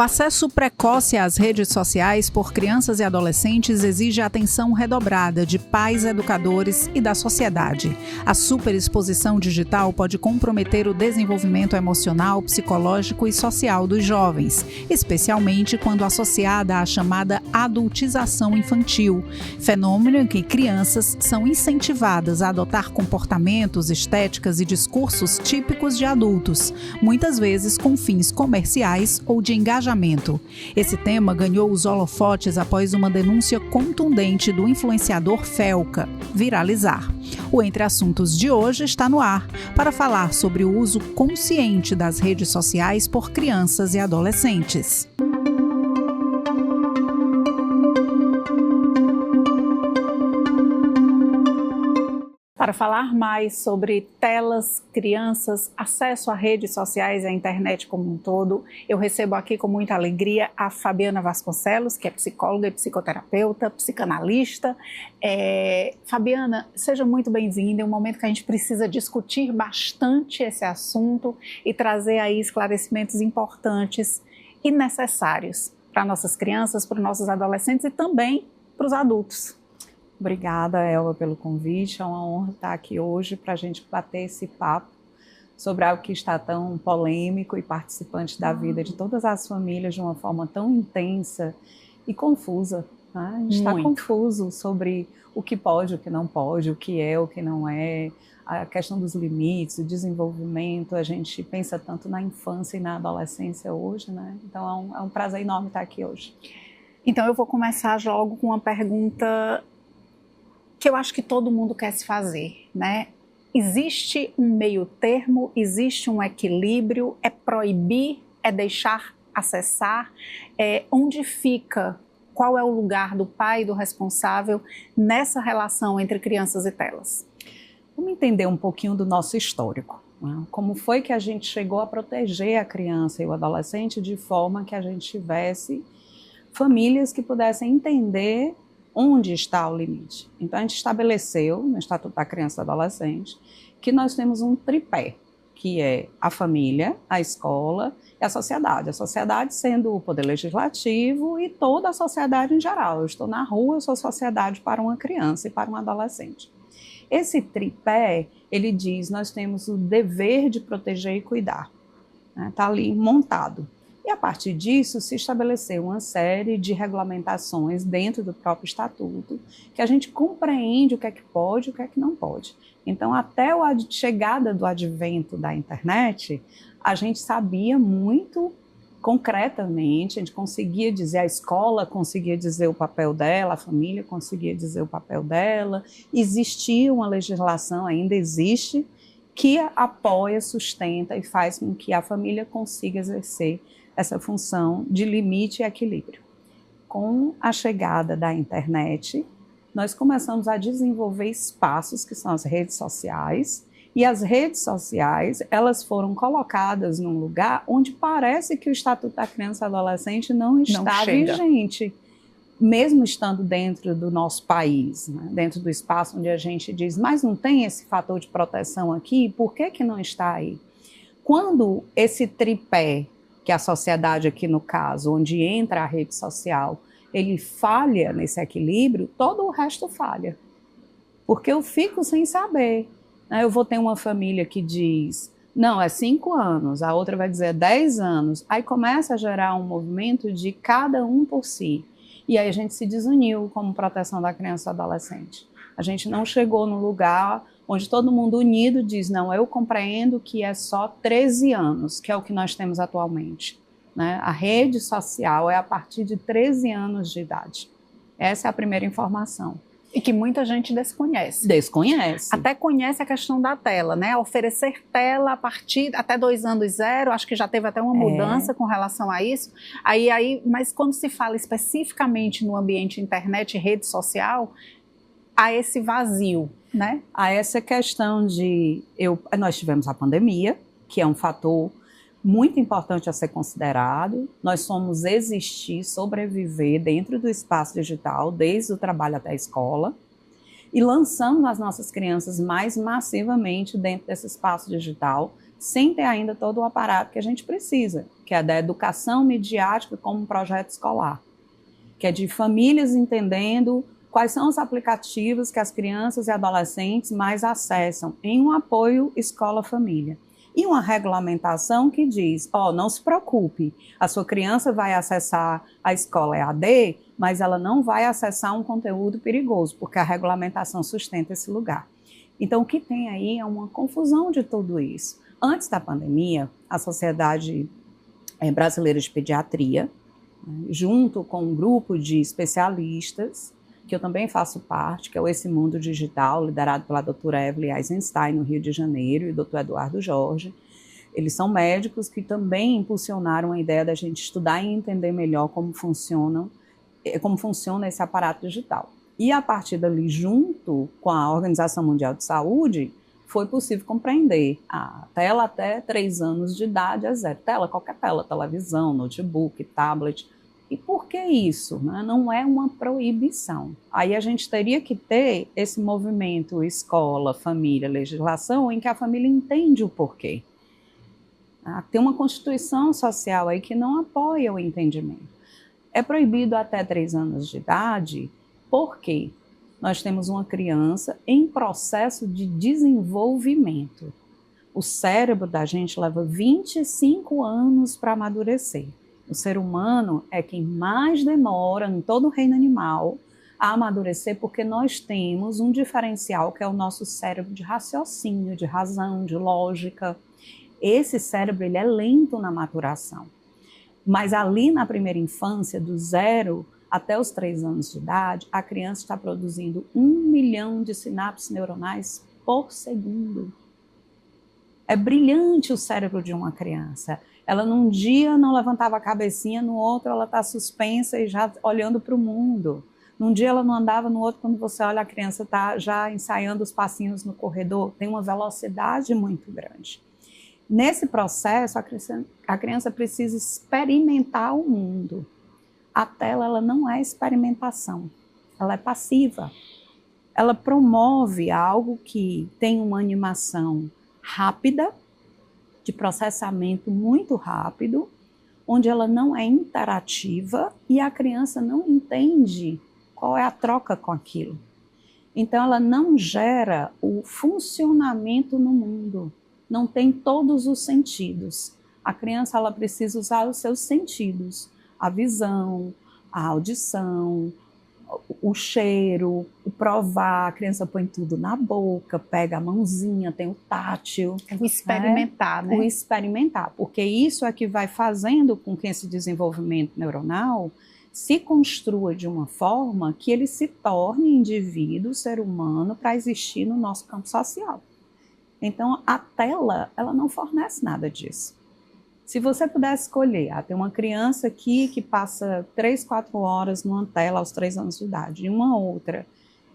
O acesso precoce às redes sociais por crianças e adolescentes exige atenção redobrada de pais, educadores e da sociedade. A superexposição digital pode comprometer o desenvolvimento emocional, psicológico e social dos jovens, especialmente quando associada à chamada adultização infantil, fenômeno em que crianças são incentivadas a adotar comportamentos, estéticas e discursos típicos de adultos, muitas vezes com fins comerciais ou de engajamento. Esse tema ganhou os holofotes após uma denúncia contundente do influenciador Felca viralizar. O Entre Assuntos de hoje está no ar para falar sobre o uso consciente das redes sociais por crianças e adolescentes. Para falar mais sobre telas, crianças, acesso a redes sociais e à internet como um todo, eu recebo aqui com muita alegria a Fabiana Vasconcelos, que é psicóloga e psicoterapeuta, psicanalista. Fabiana, seja muito bem-vinda. É um momento que a gente precisa discutir bastante esse assunto e trazer aí esclarecimentos importantes e necessários para nossas crianças, para os nossos adolescentes e também para os adultos. Obrigada, Elba, pelo convite. É uma honra estar aqui hoje para a gente bater esse papo sobre algo que está tão polêmico e participante da vida de todas as famílias de uma forma tão intensa e confusa. Né? A gente está confuso sobre o que pode, o que não pode, o que é, o que não é, a questão dos limites, o desenvolvimento. A gente pensa tanto na infância e na adolescência hoje, né? Então é um prazer enorme estar aqui hoje. Então eu vou começar logo com uma pergunta que eu acho que todo mundo quer se fazer, né? Existe um meio termo, existe um equilíbrio, é proibir, é deixar acessar, onde fica, qual é o lugar do pai, do responsável nessa relação entre crianças e telas? Vamos entender um pouquinho do nosso histórico, né? Como foi que a gente chegou a proteger a criança e o adolescente de forma que a gente tivesse famílias que pudessem entender onde está o limite. Então a gente estabeleceu no Estatuto da Criança e do Adolescente que nós temos um tripé, que é a família, a escola e a sociedade sendo o poder legislativo e toda a sociedade em geral. Eu estou na rua, eu sou sociedade para uma criança e para um adolescente. Esse tripé, ele diz, nós temos o dever de proteger e cuidar, né? Está ali montado. E a partir disso se estabeleceu uma série de regulamentações dentro do próprio estatuto, que a gente compreende o que é que pode e o que é que não pode. Então, até a chegada do advento da internet, a gente sabia muito concretamente, a gente conseguia dizer, a escola conseguia dizer o papel dela, a família conseguia dizer o papel dela, existia uma legislação, ainda existe, que apoia, sustenta e faz com que a família consiga exercer essa função de limite e equilíbrio. Com a chegada da internet, nós começamos a desenvolver espaços que são as redes sociais, e as redes sociais, elas foram colocadas num lugar onde parece que o Estatuto da Criança e Adolescente não está vigente, mesmo estando dentro do nosso país, né? Dentro do espaço onde a gente diz, mas não tem esse fator de proteção aqui, por que que não está aí? Quando esse tripé, que a sociedade aqui no caso, onde entra a rede social, ele falha nesse equilíbrio, todo o resto falha. Porque eu fico sem saber. Né? Eu vou ter uma família que diz, não, é 5 anos, a outra vai dizer 10 anos, aí começa a gerar um movimento de cada um por si. E aí a gente se desuniu como proteção da criança e adolescente. A gente não chegou no lugar onde todo mundo unido diz, não, eu compreendo que é só 13 anos, que é o que nós temos atualmente. Né? A rede social é a partir de 13 anos de idade. Essa é a primeira informação. E que muita gente desconhece. Desconhece. Até conhece a questão da tela, né? Oferecer tela a partir até 2 anos zero, acho que já teve até uma mudança com relação a isso. Mas quando se fala especificamente no ambiente internet e rede social, há esse vazio, né? Há essa questão de... Nós tivemos a pandemia, que é um fator muito importante a ser considerado. Nós somos existir, sobreviver dentro do espaço digital, desde o trabalho até a escola, e lançamos as nossas crianças mais massivamente dentro desse espaço digital, sem ter ainda todo o aparato que a gente precisa, que é da educação midiática como um projeto escolar, que é de famílias entendendo quais são os aplicativos que as crianças e adolescentes mais acessam em um apoio escola-família. E uma regulamentação que diz, não se preocupe, a sua criança vai acessar a escola EAD, mas ela não vai acessar um conteúdo perigoso, porque a regulamentação sustenta esse lugar. Então, o que tem aí é uma confusão de tudo isso. Antes da pandemia, a Sociedade Brasileira de Pediatria, junto com um grupo de especialistas, que eu também faço parte, que é o Esse Mundo Digital, liderado pela doutora Evelyn Eisenstein, no Rio de Janeiro, e o doutor Eduardo Jorge. Eles são médicos que também impulsionaram a ideia da gente estudar e entender melhor como funciona esse aparato digital. E a partir dali, junto com a Organização Mundial de Saúde, foi possível compreender a tela até 3 anos de idade é zero. Tela, qualquer tela, televisão, notebook, tablet. E por que isso? Né? Não é uma proibição. Aí a gente teria que ter esse movimento escola, família, legislação, em que a família entende o porquê. Tem uma constituição social aí que não apoia o entendimento. É proibido até 3 anos de idade, porque nós temos uma criança em processo de desenvolvimento. O cérebro da gente leva 25 anos para amadurecer. O ser humano é quem mais demora em todo o reino animal a amadurecer, porque nós temos um diferencial que é o nosso cérebro de raciocínio, de razão, de lógica. Esse cérebro ele é lento na maturação. Mas ali na primeira infância, do 0 até os 3 anos de idade, a criança está produzindo 1 milhão de sinapses neuronais por segundo. É brilhante o cérebro de uma criança. Ela num dia não levantava a cabecinha, no outro ela está suspensa e já olhando para o mundo. Num dia ela não andava, no outro, quando você olha, a criança está já ensaiando os passinhos no corredor. Tem uma velocidade muito grande. Nesse processo, a criança precisa experimentar o mundo. A tela ela não é experimentação, ela é passiva. Ela promove algo que tem uma animação rápida, de processamento muito rápido, onde ela não é interativa e a criança não entende qual é a troca com aquilo. Então, ela não gera o funcionamento no mundo, não tem todos os sentidos. A criança ela precisa usar os seus sentidos, a visão, a audição, o cheiro, o provar, a criança põe tudo na boca, pega a mãozinha, tem o tátil. O experimentar, né? O experimentar, porque isso é que vai fazendo com que esse desenvolvimento neuronal se construa de uma forma que ele se torne indivíduo, ser humano, para existir no nosso campo social. Então, a tela, ela não fornece nada disso. Se você pudesse escolher, tem uma criança aqui que passa 3, 4 horas numa tela aos 3 anos de idade, e uma outra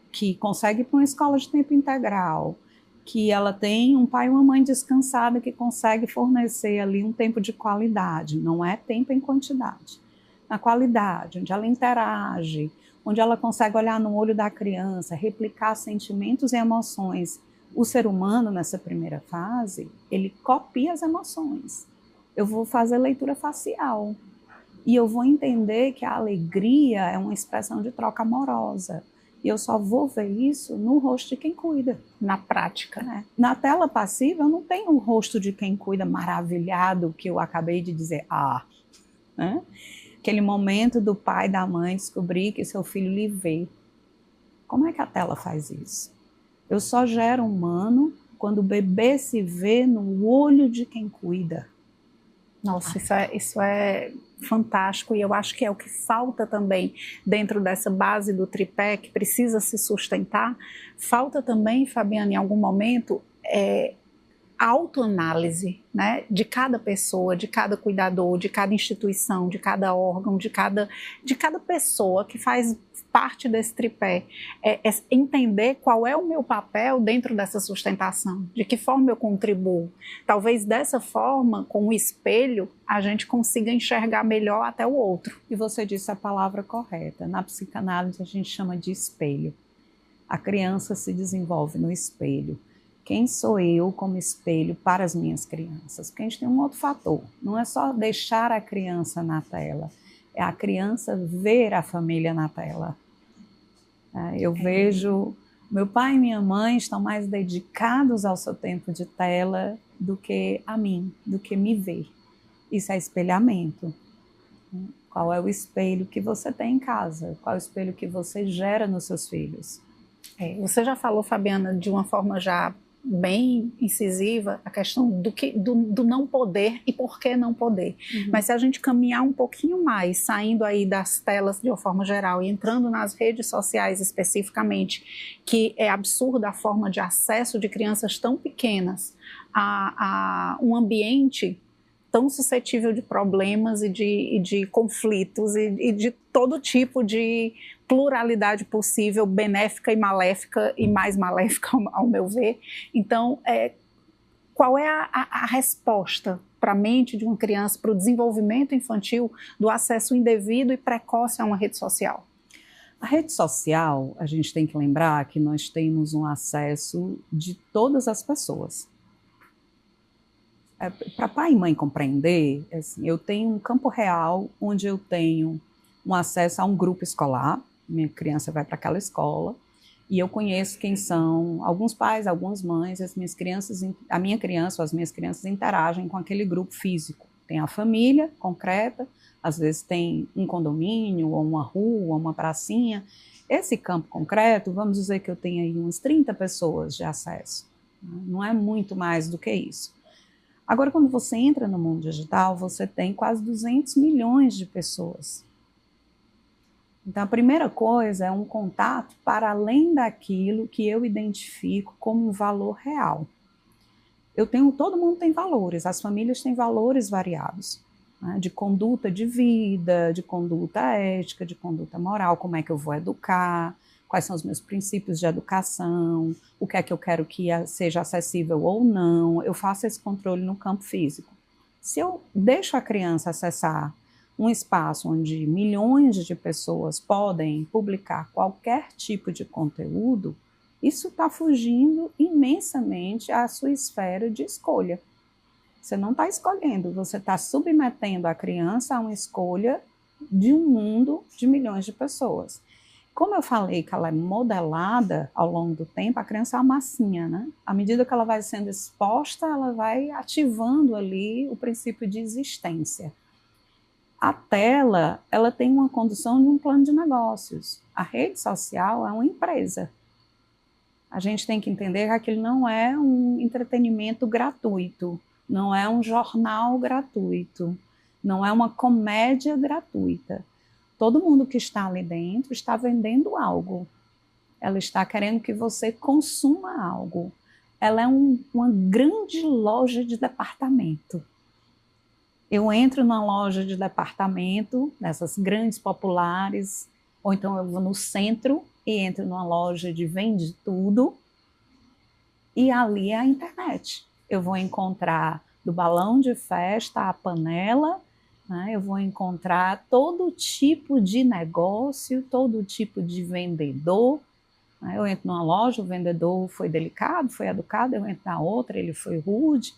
que consegue ir para uma escola de tempo integral, que ela tem um pai e uma mãe descansada que consegue fornecer ali um tempo de qualidade, não é tempo em quantidade. Na qualidade, onde ela interage, onde ela consegue olhar no olho da criança, replicar sentimentos e emoções. O ser humano, nessa primeira fase, ele copia as emoções. Eu vou fazer leitura facial e eu vou entender que a alegria é uma expressão de troca amorosa. E eu só vou ver isso no rosto de quem cuida. Na prática, né? Na tela passiva, eu não tenho o rosto de quem cuida maravilhado que eu acabei de dizer, né? Aquele momento do pai e da mãe descobrir que seu filho lhe vê. Como é que a tela faz isso? Eu só gero humano quando o bebê se vê no olho de quem cuida. Nossa, isso é fantástico e eu acho que é o que falta também dentro dessa base do tripé que precisa se sustentar. Falta também, Fabiana, em algum momento, autoanálise, né, de cada pessoa, de cada cuidador, de cada instituição, de cada órgão, de cada pessoa que faz parte desse tripé, entender qual é o meu papel dentro dessa sustentação, de que forma eu contribuo. Talvez dessa forma, com o espelho, a gente consiga enxergar melhor até o outro. E você disse a palavra correta. Na psicanálise a gente chama de espelho. A criança se desenvolve no espelho. Quem sou eu como espelho para as minhas crianças? Porque a gente tem um outro fator, não é só deixar a criança na tela, é a criança ver a família na tela. Eu vejo, meu pai e minha mãe estão mais dedicados ao seu tempo de tela do que a mim, do que me ver. Isso é espelhamento. Qual é o espelho que você tem em casa? Qual é o espelho que você gera nos seus filhos? Você já falou, Fabiana, de uma forma já bem incisiva, a questão do não poder e por que não poder. Mas se a gente caminhar um pouquinho mais, saindo aí das telas de uma forma geral e entrando nas redes sociais especificamente, que é absurda a forma de acesso de crianças tão pequenas a um ambiente tão suscetível de problemas e de conflitos e de todo tipo de pluralidade possível, benéfica e maléfica, e mais maléfica ao meu ver. Então, qual é a resposta para a mente de uma criança, para o desenvolvimento infantil, do acesso indevido e precoce a uma rede social? A rede social, a gente tem que lembrar que nós temos um acesso de todas as pessoas. Para pai e mãe compreender, assim, eu tenho um campo real onde eu tenho um acesso a um grupo escolar, minha criança vai para aquela escola, e eu conheço quem são alguns pais, algumas mães, as minhas crianças, a minha criança ou as minhas crianças interagem com aquele grupo físico. Tem a família concreta, às vezes tem um condomínio, ou uma rua, ou uma pracinha. Esse campo concreto, vamos dizer que eu tenho aí umas 30 pessoas de acesso, não é muito mais do que isso. Agora, quando você entra no mundo digital, você tem quase 200 milhões de pessoas. Então, a primeira coisa é um contato para além daquilo que eu identifico como um valor real. Todo mundo tem valores, as famílias têm valores variados, né, de conduta de vida, de conduta ética, de conduta moral, como é que eu vou educar, quais são os meus princípios de educação, o que é que eu quero que seja acessível ou não. Eu faço esse controle no campo físico. Se eu deixo a criança acessar um espaço onde milhões de pessoas podem publicar qualquer tipo de conteúdo, isso está fugindo imensamente à sua esfera de escolha. Você não está escolhendo, você está submetendo a criança a uma escolha de um mundo de milhões de pessoas. Como eu falei que ela é modelada ao longo do tempo, a criança é uma massinha, né? À medida que ela vai sendo exposta, ela vai ativando ali o princípio de existência. A tela, ela tem uma condução de um plano de negócios. A rede social é uma empresa. A gente tem que entender que aquilo não é um entretenimento gratuito, não é um jornal gratuito, não é uma comédia gratuita. Todo mundo que está ali dentro está vendendo algo. Ela está querendo que você consuma algo. Ela é uma grande loja de departamento. Eu entro numa loja de departamento, dessas grandes populares, ou então eu vou no centro e entro numa loja de vende tudo, e ali é a internet. Eu vou encontrar do balão de festa à panela, né? Eu vou encontrar todo tipo de negócio, todo tipo de vendedor. Né? Eu entro numa loja, o vendedor foi delicado, foi educado, eu entro na outra, ele foi rude.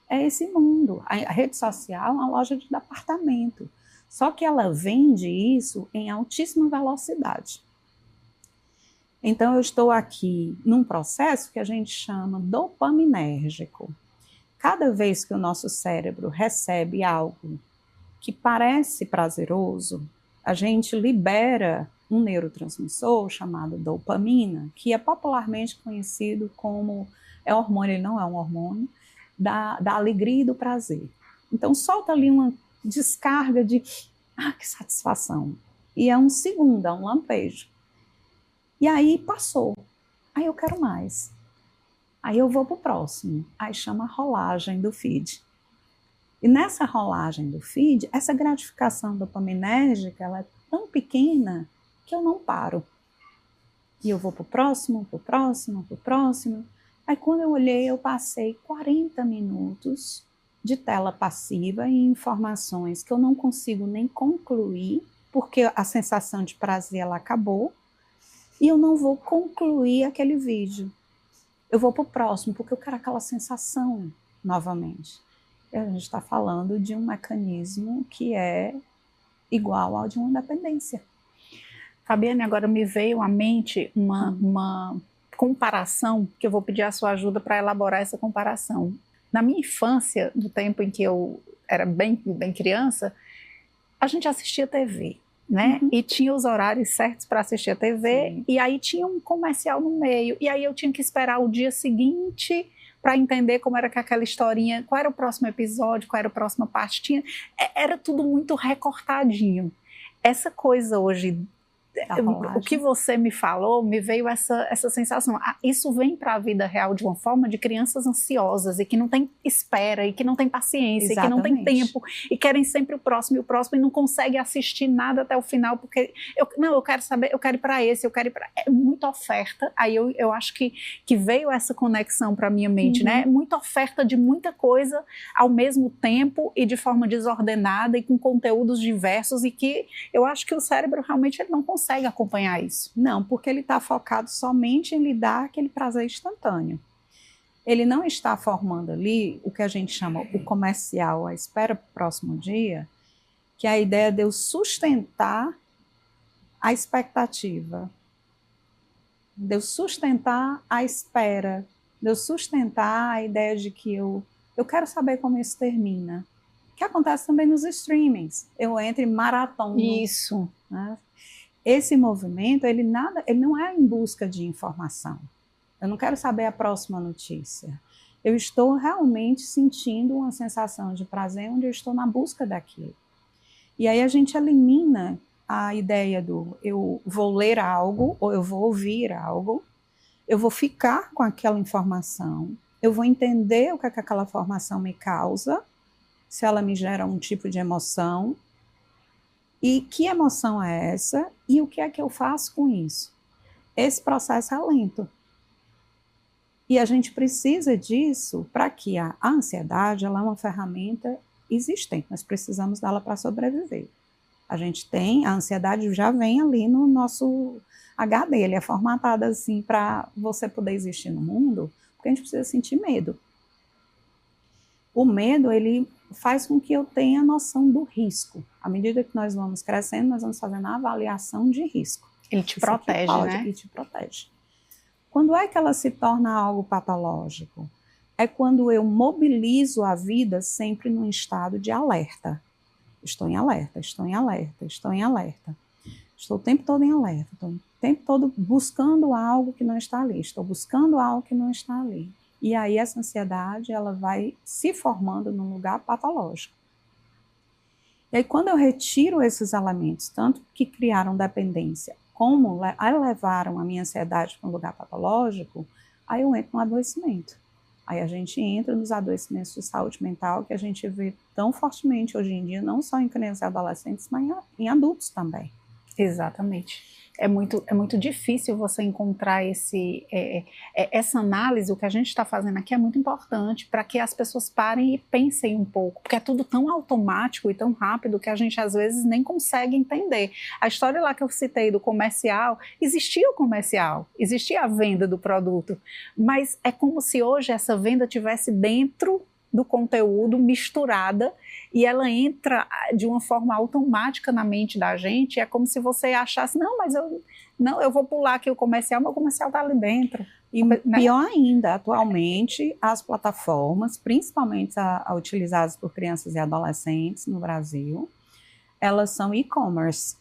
É esse mundo. A rede social é uma loja de departamento. Só que ela vende isso em altíssima velocidade. Então, eu estou aqui num processo que a gente chama dopaminérgico. Cada vez que o nosso cérebro recebe algo que parece prazeroso, a gente libera um neurotransmissor chamado dopamina, que é popularmente conhecido como hormônio, ele não é um hormônio, da alegria e do prazer. Então, solta ali uma descarga de, que satisfação. E é um segundo, é um lampejo. E aí passou. Aí eu quero mais. Aí eu vou para o próximo. Aí chama a rolagem do feed. E nessa rolagem do feed, essa gratificação dopaminérgica, ela é tão pequena que eu não paro. E eu vou para o próximo, para o próximo, para o próximo. Aí quando eu olhei, eu passei 40 minutos de tela passiva e informações que eu não consigo nem concluir, porque a sensação de prazer ela acabou, e eu não vou concluir aquele vídeo. eu vou para o próximo, porque eu quero aquela sensação novamente. E a gente está falando de um mecanismo que é igual ao de uma dependência. Fabiane, agora me veio à mente uma comparação, que eu vou pedir a sua ajuda para elaborar essa comparação. Na minha infância, no tempo em que eu era bem criança, a gente assistia TV, né? E tinha os horários certos para assistir a TV, sim, e aí tinha um comercial no meio, e aí eu tinha que esperar o dia seguinte para entender como era que aquela historinha, qual era o próximo episódio, qual era a próxima parte, era tudo muito recortadinho. Essa coisa hoje, o que você me falou, me veio essa sensação. Isso vem para a vida real de uma forma de crianças ansiosas e que não tem espera, e que não tem paciência, exatamente, e que não tem tempo, e querem sempre o próximo e não conseguem assistir nada até o final, porque eu quero saber, eu quero ir para esse, eu quero ir para... É muita oferta, aí eu acho que veio essa conexão para minha mente, né? Muita oferta de muita coisa ao mesmo tempo e de forma desordenada e com conteúdos diversos, e que eu acho que o cérebro realmente ele não consegue acompanhar isso. Não, porque ele está focado somente em lhe dar aquele prazer instantâneo. Ele não está formando ali o que a gente chama o comercial, a espera para o próximo dia, que é a ideia de eu sustentar a expectativa, de eu sustentar a espera, de eu sustentar a ideia de que eu quero saber como isso termina. O que acontece também nos streamings. Eu entro em maratona. Isso. Né? Esse movimento, ele não é em busca de informação. Eu não quero saber a próxima notícia. Eu estou realmente sentindo uma sensação de prazer onde eu estou na busca daquilo. E aí a gente elimina a ideia do eu vou ler algo ou eu vou ouvir algo, eu vou ficar com aquela informação, eu vou entender o que aquela informação me causa, se ela me gera um tipo de emoção, e que emoção é essa? E o que é que eu faço com isso? Esse processo é lento. E a gente precisa disso para que a ansiedade ela é uma ferramenta existente. Nós precisamos dela para sobreviver. A gente tem, a ansiedade já vem ali no nosso HD, ele é formatado assim para você poder existir no mundo, porque a gente precisa sentir medo. O medo, ele faz com que eu tenha noção do risco. À medida que nós vamos crescendo, nós vamos fazendo a avaliação de risco. Ele te protege, né? E te protege. Quando é que ela se torna algo patológico? É quando eu mobilizo a vida sempre num estado de alerta. Estou em alerta, estou em alerta, estou em alerta. Estou o tempo todo em alerta, estou o tempo todo buscando algo que não está ali, estou buscando algo que não está ali. E aí essa ansiedade ela vai se formando num lugar patológico. E aí quando eu retiro esses elementos, tanto que criaram dependência, como levaram a minha ansiedade para um lugar patológico, aí eu entro no adoecimento. Aí a gente entra nos adoecimentos de saúde mental que a gente vê tão fortemente hoje em dia, não só em crianças e adolescentes, mas em adultos também. Exatamente. É muito difícil você encontrar essa análise. O que a gente está fazendo aqui é muito importante para que as pessoas parem e pensem um pouco, porque é tudo tão automático e tão rápido que a gente às vezes nem consegue entender. A história lá que eu citei do comercial, existia o comercial, existia a venda do produto, mas é como se hoje essa venda tivesse dentro do conteúdo, misturada, e ela entra de uma forma automática na mente da gente. É como se você achasse, não, mas eu vou pular aqui o comercial, mas o comercial está ali dentro. E pior ainda, atualmente, as plataformas, principalmente utilizadas por crianças e adolescentes no Brasil, elas são e-commerce.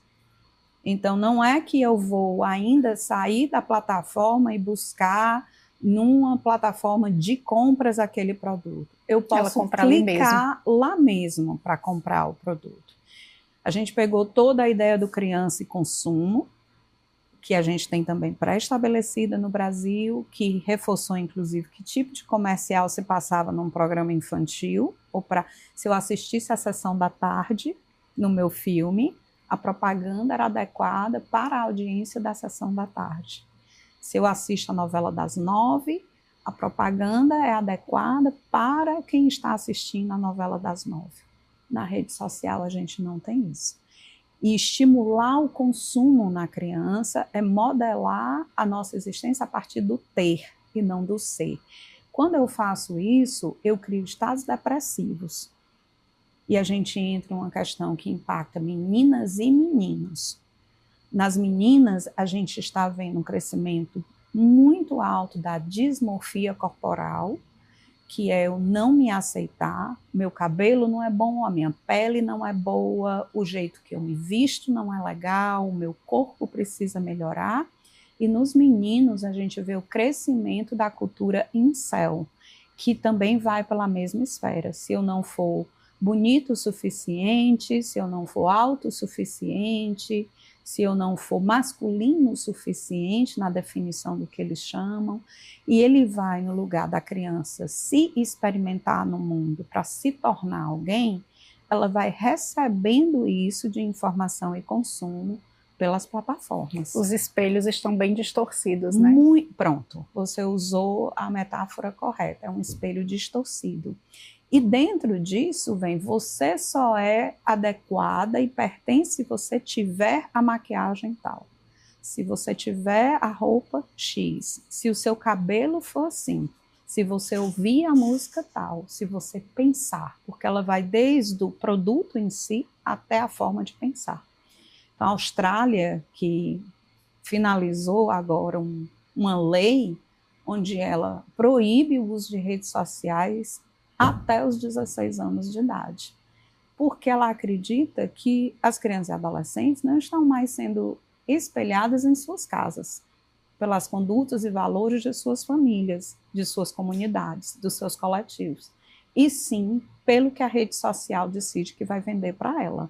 Então, não é que eu vou ainda sair da plataforma e buscar numa plataforma de compras aquele produto. Eu posso clicar lá mesmo para comprar o produto. A gente pegou toda a ideia do criança e consumo, que a gente tem também pré-estabelecida no Brasil, que reforçou, inclusive, que tipo de comercial se passava num programa infantil, ou se eu assistisse a sessão da tarde no meu filme, a propaganda era adequada para a audiência da sessão da tarde. Se eu assisto a novela das 9, a propaganda é adequada para quem está assistindo a novela das 9. Na rede social a gente não tem isso. E estimular o consumo na criança é modelar a nossa existência a partir do ter. e não do ser. Quando eu faço isso, eu crio estados depressivos. E a gente entra em uma questão que impacta meninas e meninos. Nas meninas, a gente está vendo um crescimento muito alto da dismorfia corporal, que é eu não me aceitar, meu cabelo não é bom, a minha pele não é boa, o jeito que eu me visto não é legal, o meu corpo precisa melhorar. E nos meninos a gente vê o crescimento da cultura incel, que também vai pela mesma esfera. Se eu não for bonito o suficiente, se eu não for alto o suficiente, se eu não for masculino o suficiente na definição do que eles chamam, e ele vai no lugar da criança se experimentar no mundo para se tornar alguém, ela vai recebendo isso de informação e consumo pelas plataformas. Os espelhos estão bem distorcidos, né? Pronto, você usou a metáfora correta, é um espelho distorcido. E dentro disso vem, você só é adequada e pertence se você tiver a maquiagem tal, se você tiver a roupa X, se o seu cabelo for assim, se você ouvir a música tal, se você pensar, porque ela vai desde o produto em si até a forma de pensar. Então, a Austrália, que finalizou agora uma lei onde ela proíbe o uso de redes sociais até os 16 anos de idade, porque ela acredita que as crianças e adolescentes não estão mais sendo espelhadas em suas casas, pelas condutas e valores de suas famílias, de suas comunidades, dos seus coletivos, e sim pelo que a rede social decide que vai vender para ela.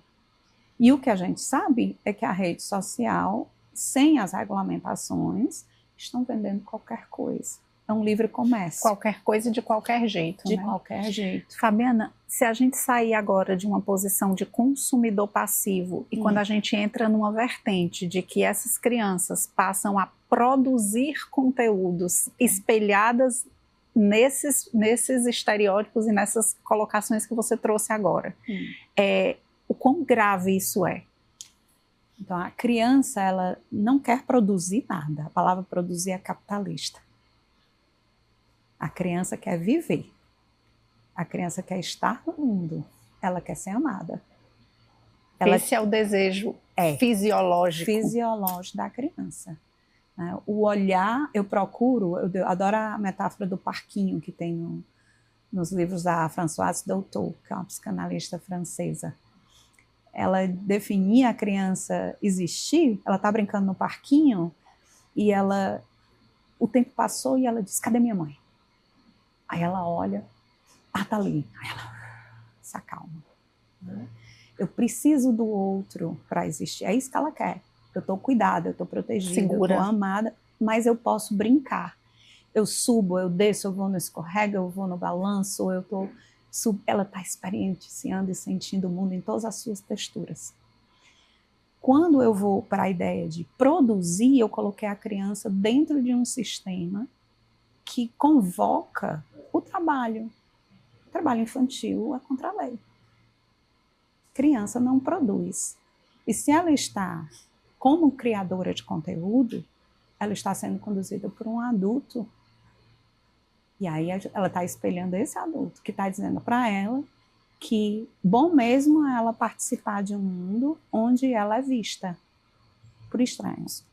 E o que a gente sabe é que a rede social, sem as regulamentações, estão vendendo qualquer coisa. É um livre comércio. Qualquer coisa de qualquer jeito, de né? qualquer jeito. Fabiana, se a gente sair agora de uma posição de consumidor passivo e quando a gente entra numa vertente de que essas crianças passam a produzir conteúdos espelhadas nesses estereótipos e nessas colocações que você trouxe agora, o quão grave isso é? Então, a criança, ela não quer produzir nada. A palavra produzir é capitalista. A criança quer viver. A criança quer estar no mundo. Ela quer ser amada. Esse é o desejo fisiológico da criança. O olhar, eu adoro a metáfora do parquinho que tem nos livros da Françoise Doutor, que é uma psicanalista francesa. Ela definia a criança existir, ela está brincando no parquinho e o tempo passou e ela diz, cadê minha mãe? Aí ela olha, tá ali. Aí ela se acalma. Eu preciso do outro para existir. É isso que ela quer. Eu estou cuidada, eu estou protegida, segura, eu estou amada, mas eu posso brincar. Eu subo, eu desço, eu vou no escorrega, eu vou no balanço, ela está experienciando e sentindo o mundo em todas as suas texturas. Quando eu vou para a ideia de produzir, eu coloquei a criança dentro de um sistema que convoca o trabalho. O trabalho infantil é contra a lei. Criança não produz. E se ela está como criadora de conteúdo, ela está sendo conduzida por um adulto. E aí ela está espelhando esse adulto, que está dizendo para ela que bom mesmo é ela participar de um mundo onde ela é vista por estranhos.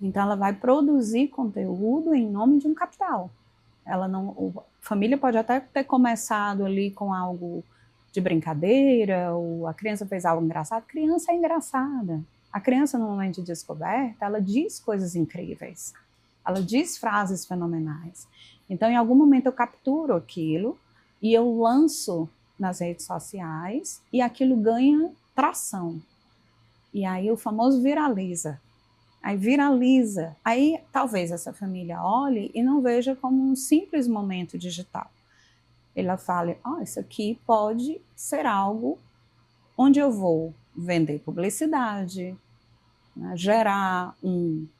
Então ela vai produzir conteúdo em nome de um capital. A família pode até ter começado ali com algo de brincadeira, ou a criança fez algo engraçado. A criança é engraçada. A criança, no momento de descoberta, ela diz coisas incríveis. Ela diz frases fenomenais. Então, em algum momento, eu capturo aquilo e eu lanço nas redes sociais e aquilo ganha tração. E aí o famoso viraliza. Aí viraliza. Aí talvez essa família olhe e não veja como um simples momento digital. Ela fale, isso aqui pode ser algo onde eu vou vender publicidade, né, gerar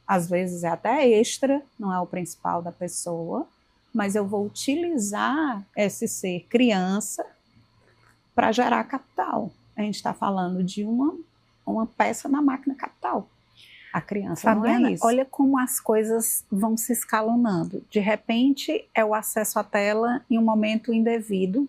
às vezes é até extra, não é o principal da pessoa, mas eu vou utilizar esse ser criança para gerar capital. A gente está falando de uma peça na máquina capital. A criança Fabiana, não é isso. olha como as coisas vão se escalonando. De repente, é o acesso à tela em um momento indevido,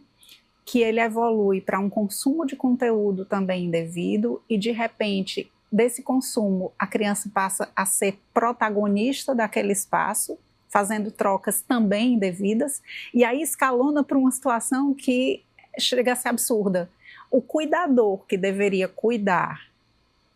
que ele evolui para um consumo de conteúdo também indevido, e de repente, desse consumo, a criança passa a ser protagonista daquele espaço, fazendo trocas também indevidas, e aí escalona para uma situação que chega a ser absurda. O cuidador que deveria cuidar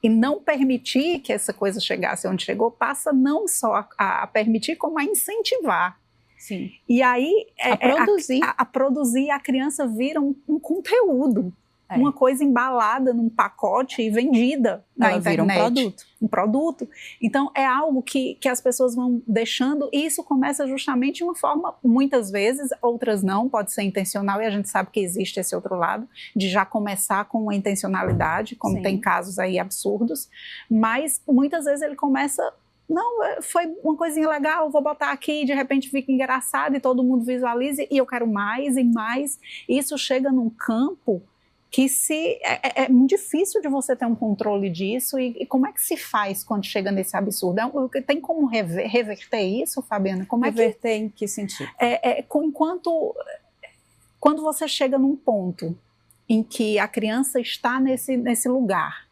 e não permitir que essa coisa chegasse onde chegou, passa não só a permitir, como a incentivar. Sim. E aí A produzir. A criança vira um conteúdo, uma coisa embalada num pacote e vendida na internet. Vira um produto. Então é algo que as pessoas vão deixando, e isso começa justamente de uma forma, muitas vezes, outras não, pode ser intencional, e a gente sabe que existe esse outro lado, de já começar com uma intencionalidade, como Sim. tem casos aí absurdos, mas muitas vezes ele começa... Não, foi uma coisinha legal, vou botar aqui, de repente fica engraçado e todo mundo visualiza e eu quero mais e mais. Isso chega num campo que é muito difícil de você ter um controle disso, e como é que se faz quando chega nesse absurdo? Tem como reverter isso, Fabiana? Como reverter em que sentido? Quando você chega num ponto em que a criança está nesse lugar,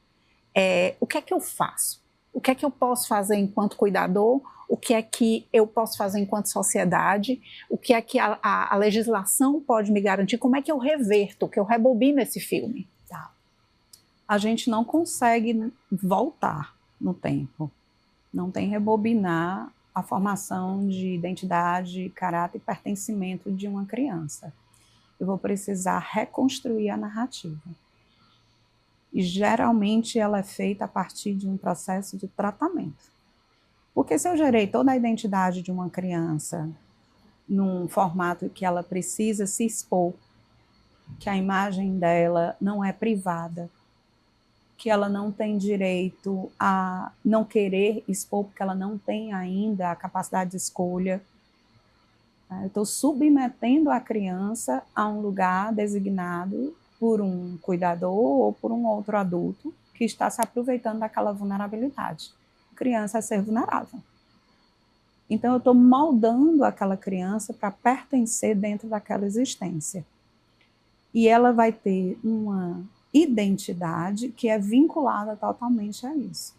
o que é que eu faço? O que é que eu posso fazer enquanto cuidador? O que é que eu posso fazer enquanto sociedade? O que é que a legislação pode me garantir? Como é que eu reverto, que eu rebobino esse filme? Tá. A gente não consegue voltar no tempo. Não tem rebobinar a formação de identidade, caráter e pertencimento de uma criança. Eu vou precisar reconstruir a narrativa. E geralmente ela é feita a partir de um processo de tratamento. Porque se eu gerei toda a identidade de uma criança num formato que ela precisa se expor, que a imagem dela não é privada, que ela não tem direito a não querer expor porque ela não tem ainda a capacidade de escolha, eu estou submetendo a criança a um lugar designado por um cuidador ou por um outro adulto que está se aproveitando daquela vulnerabilidade. A criança é ser vulnerável. Então, eu estou moldando aquela criança para pertencer dentro daquela existência. E ela vai ter uma identidade que é vinculada totalmente a isso.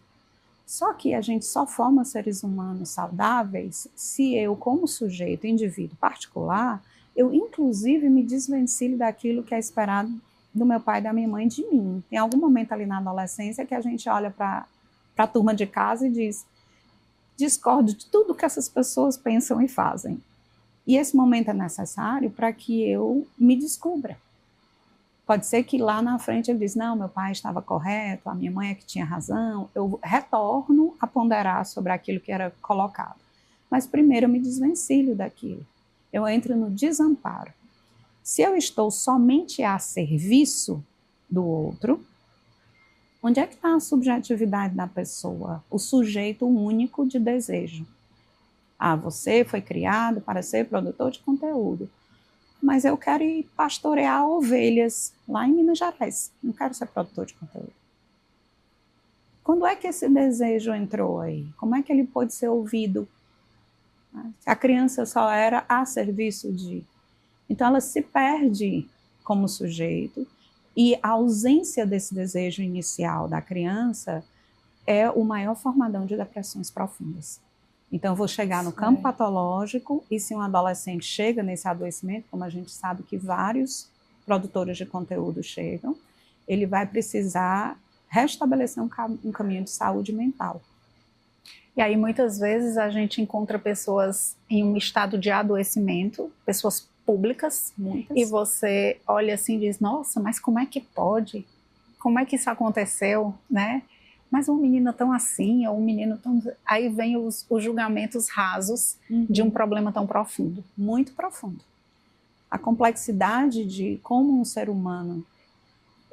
Só que a gente só forma seres humanos saudáveis se eu, como sujeito, indivíduo particular, eu inclusive me desvencilho daquilo que é esperado do meu pai e da minha mãe de mim. Tem algum momento ali na adolescência que a gente olha para a turma de casa e diz: discordo de tudo que essas pessoas pensam e fazem. E esse momento é necessário para que eu me descubra. Pode ser que lá na frente ele diz: não, meu pai estava correto, a minha mãe é que tinha razão. Eu retorno a ponderar sobre aquilo que era colocado. Mas primeiro eu me desvencilho daquilo. Eu entro no desamparo. Se eu estou somente a serviço do outro, onde é que está a subjetividade da pessoa? O sujeito único de desejo. Você foi criado para ser produtor de conteúdo, mas eu quero ir pastorear ovelhas lá em Minas Gerais. Não quero ser produtor de conteúdo. Quando é que esse desejo entrou aí? Como é que ele pôde ser ouvido? A criança só era a serviço de... Então, ela se perde como sujeito, e a ausência desse desejo inicial da criança é o maior formador de depressões profundas. Então, eu vou chegar no campo patológico, e se um adolescente chega nesse adoecimento, como a gente sabe que vários produtores de conteúdo chegam, ele vai precisar restabelecer um caminho de saúde mental. E aí, muitas vezes, a gente encontra pessoas em um estado de adoecimento, pessoas públicas, muitas. E você olha assim e diz: nossa, mas como é que pode? Como é que isso aconteceu, né? Mas uma menina tão assim, ou um menino tão... Aí vem os julgamentos rasos de um problema tão profundo. Muito profundo. A complexidade de como um ser humano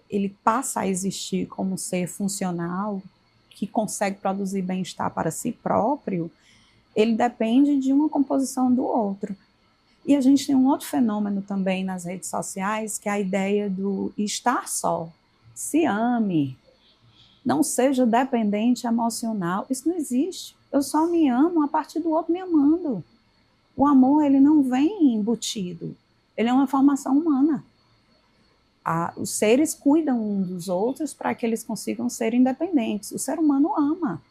ele passa a existir como um ser funcional, que consegue produzir bem-estar para si próprio, ele depende de uma composição do outro. E a gente tem um outro fenômeno também nas redes sociais, que é a ideia do estar só. Se ame, não seja dependente emocional. Isso não existe. Eu só me amo a partir do outro me amando. O amor, ele não vem embutido. Ele é uma formação humana. Os seres cuidam uns dos outros para que eles consigam ser independentes. O ser humano ama.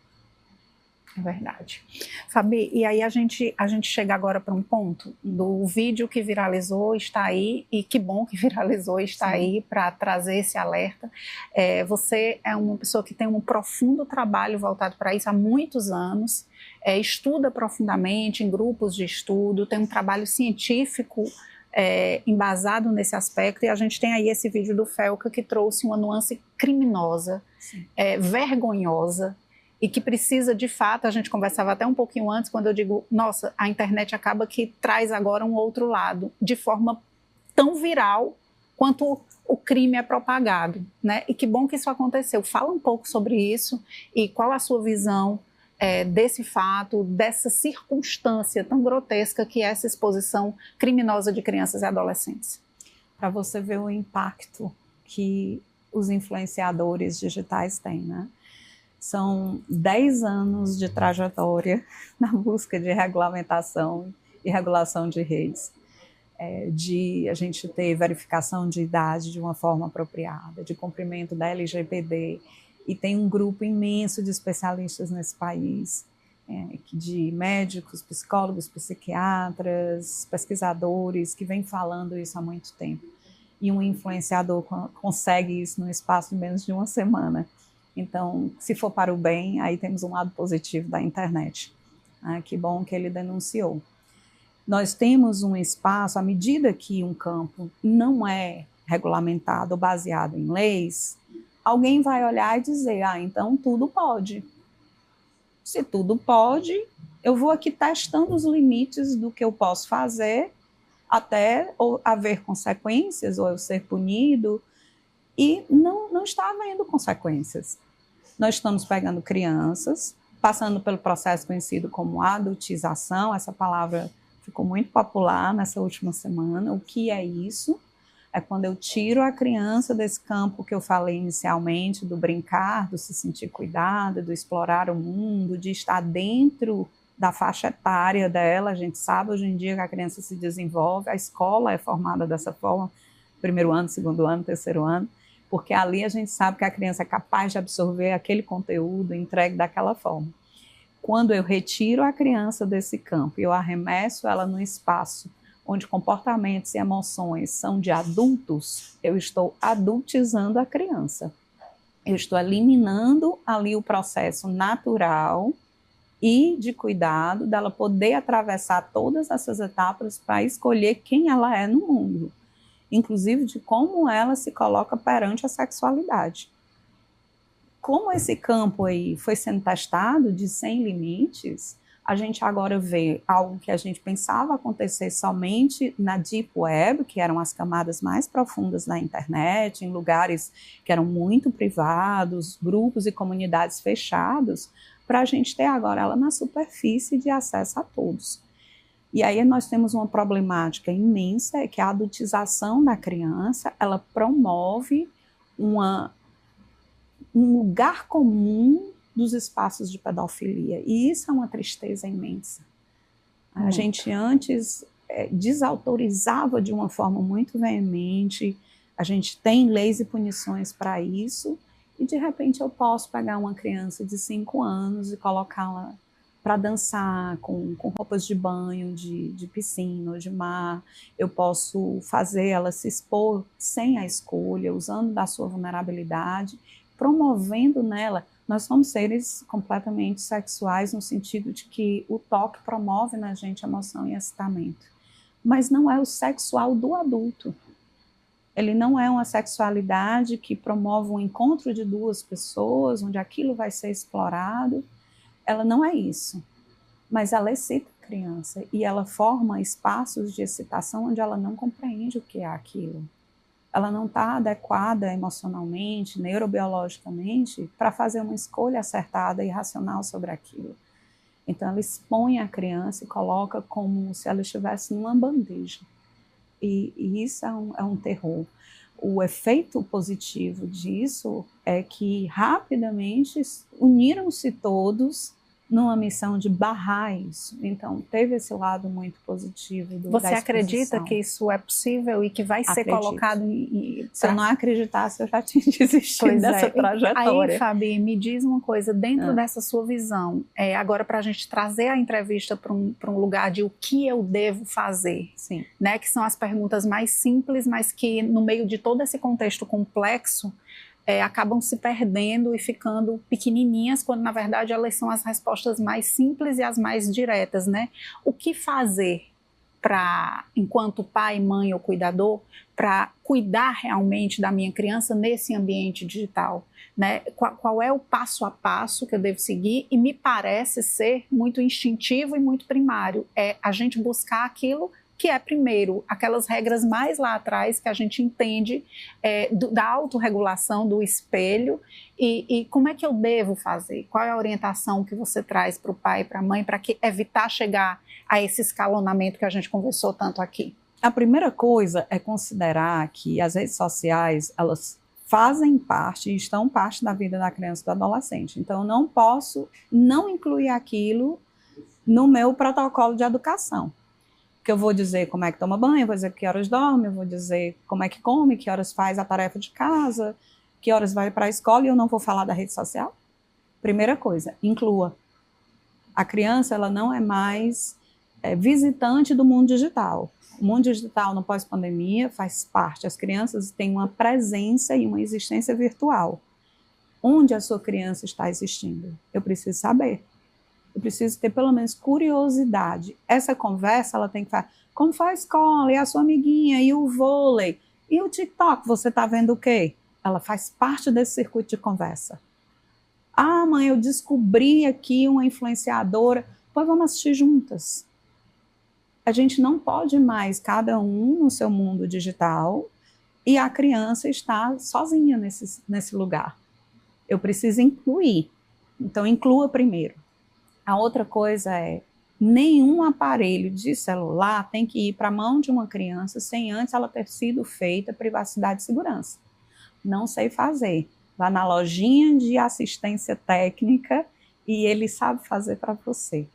É verdade. Fabi, e aí a gente chega agora para um ponto do vídeo que viralizou, está aí, e que bom que viralizou, está Sim. aí para trazer esse alerta. Você é uma pessoa que tem um profundo trabalho voltado para isso há muitos anos, estuda profundamente em grupos de estudo, tem um trabalho científico embasado nesse aspecto, e a gente tem aí esse vídeo do Felca que trouxe uma nuance criminosa, vergonhosa, e que precisa, de fato, a gente conversava até um pouquinho antes, quando eu digo, nossa, a internet acaba que traz agora um outro lado, de forma tão viral quanto o crime é propagado, né? E que bom que isso aconteceu. Fala um pouco sobre isso e qual a sua visão desse fato, dessa circunstância tão grotesca que é essa exposição criminosa de crianças e adolescentes. Para você ver o impacto que os influenciadores digitais têm, né? São 10 anos de trajetória na busca de regulamentação e regulação de redes, de a gente ter verificação de idade de uma forma apropriada, de cumprimento da LGPD, e tem um grupo imenso de especialistas nesse país, de médicos, psicólogos, psiquiatras, pesquisadores, que vem falando isso há muito tempo. E um influenciador consegue isso no espaço de menos de uma semana. Então, se for para o bem, aí temos um lado positivo da internet. Que bom que ele denunciou. Nós temos um espaço, à medida que um campo não é regulamentado ou baseado em leis, alguém vai olhar e dizer, então tudo pode. Se tudo pode, eu vou aqui testando os limites do que eu posso fazer, até haver consequências, ou eu ser punido, e não está havendo consequências. Nós estamos pegando crianças, passando pelo processo conhecido como adultização, essa palavra ficou muito popular nessa última semana. O que é isso? É quando eu tiro a criança desse campo que eu falei inicialmente, do brincar, do se sentir cuidada, do explorar o mundo, de estar dentro da faixa etária dela. A gente sabe hoje em dia que a criança se desenvolve, a escola é formada dessa forma, primeiro ano, segundo ano, terceiro ano, porque ali a gente sabe que a criança é capaz de absorver aquele conteúdo entregue daquela forma. Quando eu retiro a criança desse campo e eu arremesso ela no espaço onde comportamentos e emoções são de adultos, eu estou adultizando a criança. Eu estou eliminando ali o processo natural e de cuidado dela poder atravessar todas essas etapas para escolher quem ela é no mundo, inclusive de como ela se coloca perante a sexualidade. Como esse campo aí foi sendo testado de sem limites, a gente agora vê algo que a gente pensava acontecer somente na Deep Web, que eram as camadas mais profundas da internet, em lugares que eram muito privados, grupos e comunidades fechados, para a gente ter agora ela na superfície de acesso a todos. E aí nós temos uma problemática imensa, que a adultização da criança, ela promove um lugar comum dos espaços de pedofilia. E isso é uma tristeza imensa. A gente antes desautorizava de uma forma muito veemente, a gente tem leis e punições para isso, e de repente eu posso pegar uma criança de 5 anos e colocá-la para dançar com roupas de banho, de piscina ou de mar. Eu posso fazer ela se expor sem a escolha, usando da sua vulnerabilidade, promovendo nela. Nós somos seres completamente sexuais no sentido de que o toque promove na gente emoção e excitamento. Mas não é o sexual do adulto. Ele não é uma sexualidade que promove um encontro de duas pessoas, onde aquilo vai ser explorado. Ela não é isso. Mas ela excita a criança e ela forma espaços de excitação onde ela não compreende o que é aquilo. Ela não está adequada emocionalmente, neurobiologicamente, para fazer uma escolha acertada e racional sobre aquilo. Então, ela expõe a criança e coloca como se ela estivesse numa bandeja. E isso é um terror. o efeito positivo disso é que rapidamente uniram-se todos numa missão de barrar isso. Então, teve esse lado muito positivo Você acredita que isso é possível e que vai ser colocado em... Se eu não acreditasse, eu já tinha desistido dessa trajetória. Aí, Fabi, me diz uma coisa, dentro dessa sua visão, agora para a gente trazer a entrevista para um lugar de o que eu devo fazer, sim, né, que são as perguntas mais simples, mas que no meio de todo esse contexto complexo, acabam se perdendo e ficando pequenininhas, quando na verdade elas são as respostas mais simples e as mais diretas, né? O que fazer para, enquanto pai, mãe ou cuidador, para cuidar realmente da minha criança nesse ambiente digital, né? Qual é o passo a passo que eu devo seguir? E me parece ser muito instintivo e muito primário, é a gente buscar aquilo que é, primeiro, aquelas regras mais lá atrás que a gente entende da autorregulação, do espelho, e como é que eu devo fazer? Qual é a orientação que você traz para o pai e para a mãe para evitar chegar a esse escalonamento que a gente conversou tanto aqui? A primeira coisa é considerar que as redes sociais, elas fazem parte e estão parte da vida da criança e do adolescente. Então, eu não posso não incluir aquilo no meu protocolo de educação. Que eu vou dizer como é que toma banho, eu vou dizer que horas dorme, eu vou dizer como é que come, que horas faz a tarefa de casa, que horas vai para a escola, e eu não vou falar da rede social? Primeira coisa, inclua. A criança, ela não é mais visitante do mundo digital. O mundo digital no pós-pandemia faz parte. As crianças têm uma presença e uma existência virtual. Onde a sua criança está existindo? Eu preciso saber. Eu preciso ter pelo menos curiosidade. Essa conversa, ela tem que falar, como foi a escola, e a sua amiguinha, e o vôlei, e o TikTok, você está vendo o quê? Ela faz parte desse circuito de conversa. Ah, mãe, eu descobri aqui uma influenciadora, pois vamos assistir juntas. A gente não pode mais, cada um no seu mundo digital, e a criança está sozinha nesse lugar. Eu preciso incluir. Então, inclua primeiro. A outra coisa é, nenhum aparelho de celular tem que ir para a mão de uma criança sem antes ela ter sido feita privacidade e segurança. Não sei fazer. Vá na lojinha de assistência técnica e ele sabe fazer para você.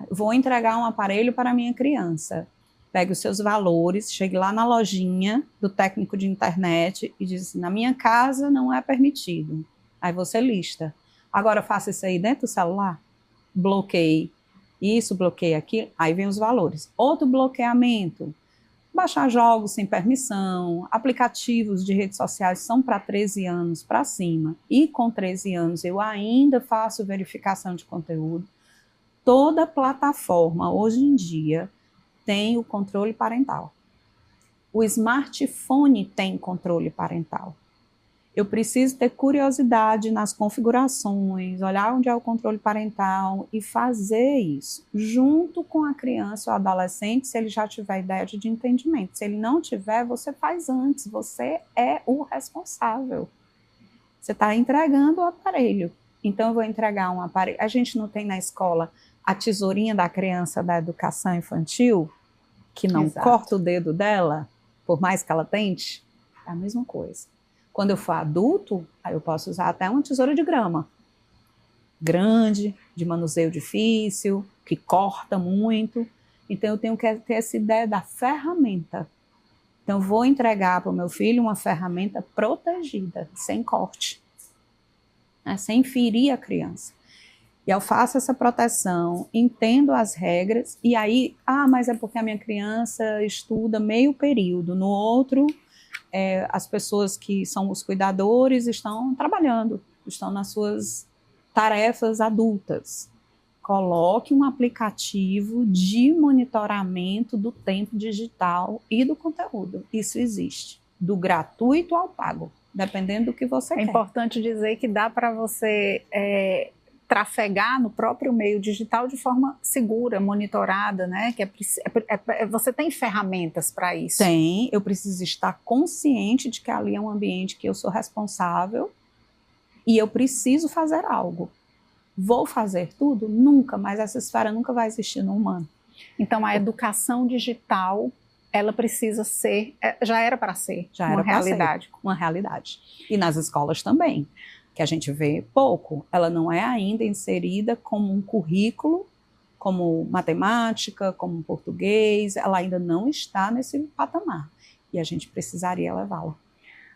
Vou entregar um aparelho para a minha criança. Pegue os seus valores, chegue lá na lojinha do técnico de internet e diz assim, na minha casa não é permitido. Aí você lista. Agora faça isso aí dentro do celular, bloqueie isso, bloqueie aquilo, aí vem os valores. Outro bloqueamento, baixar jogos sem permissão, aplicativos de redes sociais são para 13 anos para cima, e com 13 anos eu ainda faço verificação de conteúdo. Toda plataforma hoje em dia tem o controle parental. O smartphone tem controle parental. Eu preciso ter curiosidade nas configurações, olhar onde é o controle parental e fazer isso junto com a criança ou adolescente, se ele já tiver ideia de entendimento. Se ele não tiver, você faz antes, você é o responsável. Você está entregando o aparelho. Então, eu vou entregar um aparelho. A gente não tem na escola a tesourinha da criança da educação infantil, que não corta o dedo dela, por mais que ela tente? É a mesma coisa. Quando eu for adulto, aí eu posso usar até uma tesoura de grama. Grande, de manuseio difícil, que corta muito. Então, eu tenho que ter essa ideia da ferramenta. Então, eu vou entregar para o meu filho uma ferramenta protegida, sem corte, né, sem ferir a criança. E eu faço essa proteção, entendo as regras, e aí, mas é porque a minha criança estuda meio período, no outro... as pessoas que são os cuidadores estão trabalhando, estão nas suas tarefas adultas. Coloque um aplicativo de monitoramento do tempo digital e do conteúdo. Isso existe, do gratuito ao pago, dependendo do que você quer. É importante dizer que dá para você trafegar no próprio meio digital de forma segura, monitorada, né? Você tem ferramentas para isso? Tem, eu preciso estar consciente de que ali é um ambiente que eu sou responsável e eu preciso fazer algo. Vou fazer tudo? Nunca, mas essa esfera nunca vai existir no humano. Então, a educação digital ela precisa ser, já era para ser Já uma era para ser realidade. uma realidade. E nas escolas também, que a gente vê pouco, ela não é ainda inserida como um currículo, como matemática, como português, ela ainda não está nesse patamar. E a gente precisaria levá-la.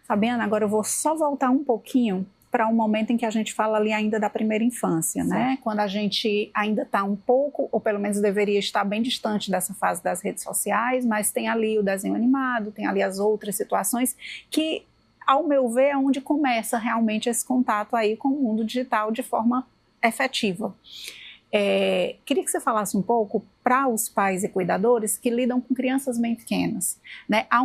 Fabiana, agora eu vou só voltar um pouquinho para um momento em que a gente fala ali ainda da primeira infância, né? Quando a gente ainda está um pouco, ou pelo menos deveria estar bem distante dessa fase das redes sociais, mas tem ali o desenho animado, tem ali as outras situações que, ao meu ver, é onde começa realmente esse contato aí com o mundo digital de forma efetiva. Queria que você falasse um pouco para os pais e cuidadores que lidam com crianças bem pequenas, né? Há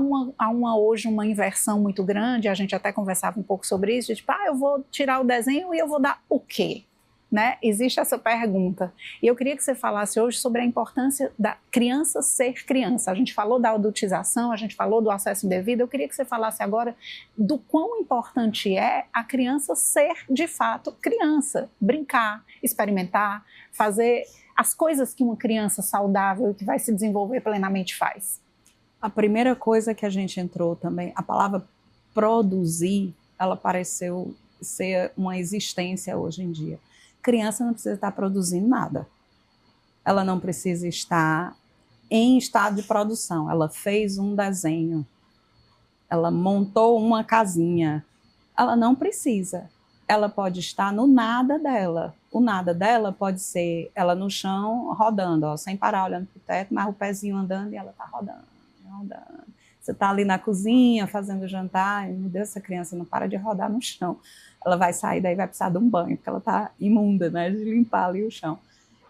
hoje uma inversão muito grande, a gente até conversava um pouco sobre isso, de tipo, eu vou tirar o desenho e eu vou dar o quê? Né? Existe essa pergunta. E eu queria que você falasse hoje sobre a importância da criança ser criança. A gente falou da adultização, a gente falou do acesso indevido, eu queria que você falasse agora do quão importante é a criança ser, de fato, criança. Brincar, experimentar, fazer as coisas que uma criança saudável que vai se desenvolver plenamente faz. A primeira coisa que a gente entrou também, a palavra produzir, ela pareceu ser uma existência hoje em dia. Criança não precisa estar produzindo nada. Ela não precisa estar em estado de produção. Ela fez um desenho, ela montou uma casinha. Ela não precisa. Ela pode estar no nada dela. O nada dela pode ser ela no chão, rodando, sem parar, olhando para o teto, mas o pezinho andando e ela está rodando, rodando. Você está ali na cozinha, fazendo jantar, e, meu Deus, essa criança não para de rodar no chão. Ela vai sair daí, vai precisar de um banho, porque ela está imunda, né, de limpar ali o chão.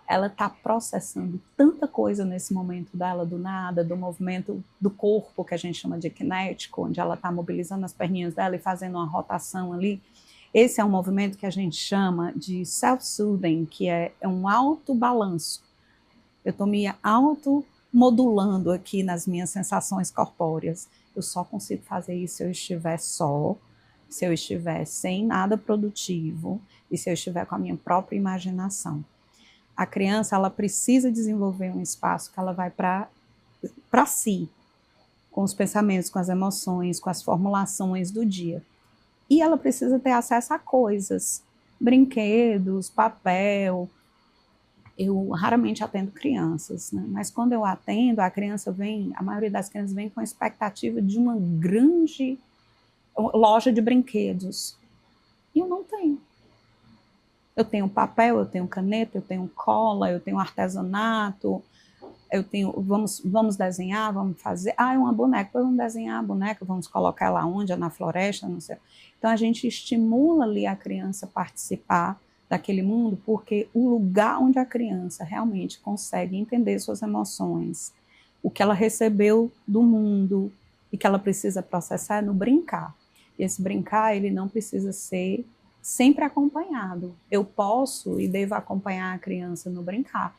Ela está processando tanta coisa nesse momento dela, do nada, do movimento do corpo, que a gente chama de kinético, onde ela está mobilizando as perninhas dela e fazendo uma rotação ali. Esse é um movimento que a gente chama de self-soothing, que é um autobalanço. Eu estou me automodulando aqui nas minhas sensações corpóreas. Eu só consigo fazer isso se eu estiver só, se eu estiver sem nada produtivo e se eu estiver com a minha própria imaginação. A criança, ela precisa desenvolver um espaço que ela vai para si, com os pensamentos, com as emoções, com as formulações do dia. E ela precisa ter acesso a coisas, brinquedos, papel. Eu raramente atendo crianças, né? Mas quando eu atendo, a maioria das crianças vem com a expectativa de uma grande loja de brinquedos. E eu não tenho. Eu tenho papel, eu tenho caneta, eu tenho cola, eu tenho artesanato, eu tenho, vamos desenhar, vamos fazer. É uma boneca, vamos desenhar a boneca, vamos colocar ela onde? Na floresta, não sei. Então a gente estimula ali a criança a participar daquele mundo, porque o lugar onde a criança realmente consegue entender suas emoções, o que ela recebeu do mundo e que ela precisa processar é no brincar. E esse brincar, ele não precisa ser sempre acompanhado. Eu posso e devo acompanhar a criança no brincar,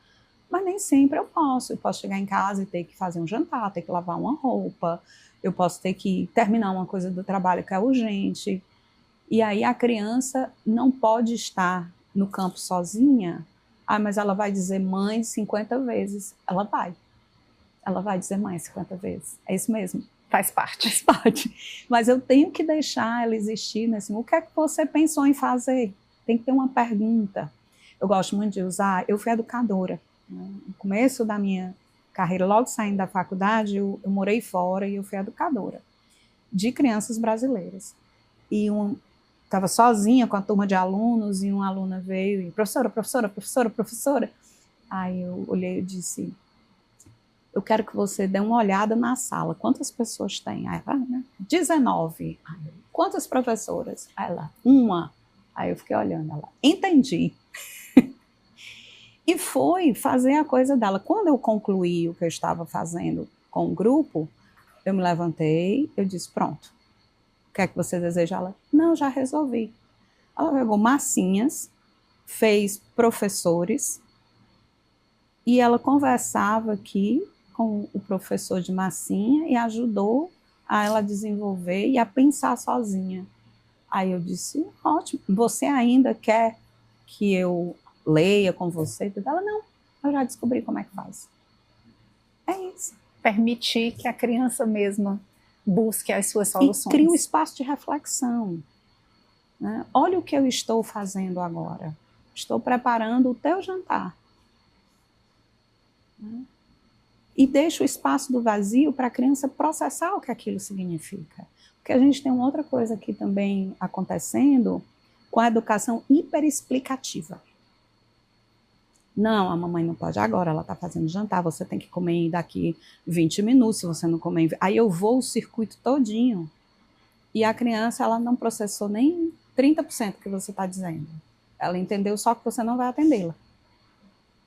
mas nem sempre eu posso. Eu posso chegar em casa e ter que fazer um jantar, ter que lavar uma roupa, eu posso ter que terminar uma coisa do trabalho que é urgente. E aí a criança não pode estar no campo sozinha. Mas ela vai dizer mãe 50 vezes. Ela vai dizer mãe 50 vezes. É isso mesmo. Faz parte. Faz parte. Mas eu tenho que deixar ela existir nesse mundo. O que é que você pensou em fazer? Tem que ter uma pergunta. Eu gosto muito de usar, eu fui educadora. No começo da minha carreira, logo saindo da faculdade, eu morei fora e eu fui educadora de crianças brasileiras. E estava sozinha com a turma de alunos e uma aluna veio e, professora. Aí eu olhei e disse, eu quero que você dê uma olhada na sala. Quantas pessoas tem? Aí ela, 19. Aí, quantas professoras? Aí ela, 1. Aí eu fiquei olhando, ela, entendi. E foi fazer a coisa dela. Quando eu concluí o que eu estava fazendo com o grupo, eu me levantei, eu disse, pronto. O que é que você deseja? Ela, não, já resolvi. Ela pegou massinhas, fez professores, e ela conversava aqui com o professor de massinha e ajudou a ela desenvolver e a pensar sozinha. Aí eu disse, ótimo, você ainda quer que eu leia com você? Ela, não, eu já descobri como é que faz. É isso. permitir que a criança mesma busque as suas soluções. E cria um espaço de reflexão. Né? Olha o que eu estou fazendo agora. Estou preparando o teu jantar. Né? E deixa o espaço do vazio para a criança processar o que aquilo significa. Porque a gente tem uma outra coisa aqui também acontecendo com a educação hiperexplicativa. Não, a mamãe não pode agora, ela está fazendo jantar, você tem que comer daqui 20 minutos, se você não comer... Aí eu vou o circuito todinho e a criança ela não processou nem 30% que você está dizendo. Ela entendeu só que você não vai atendê-la.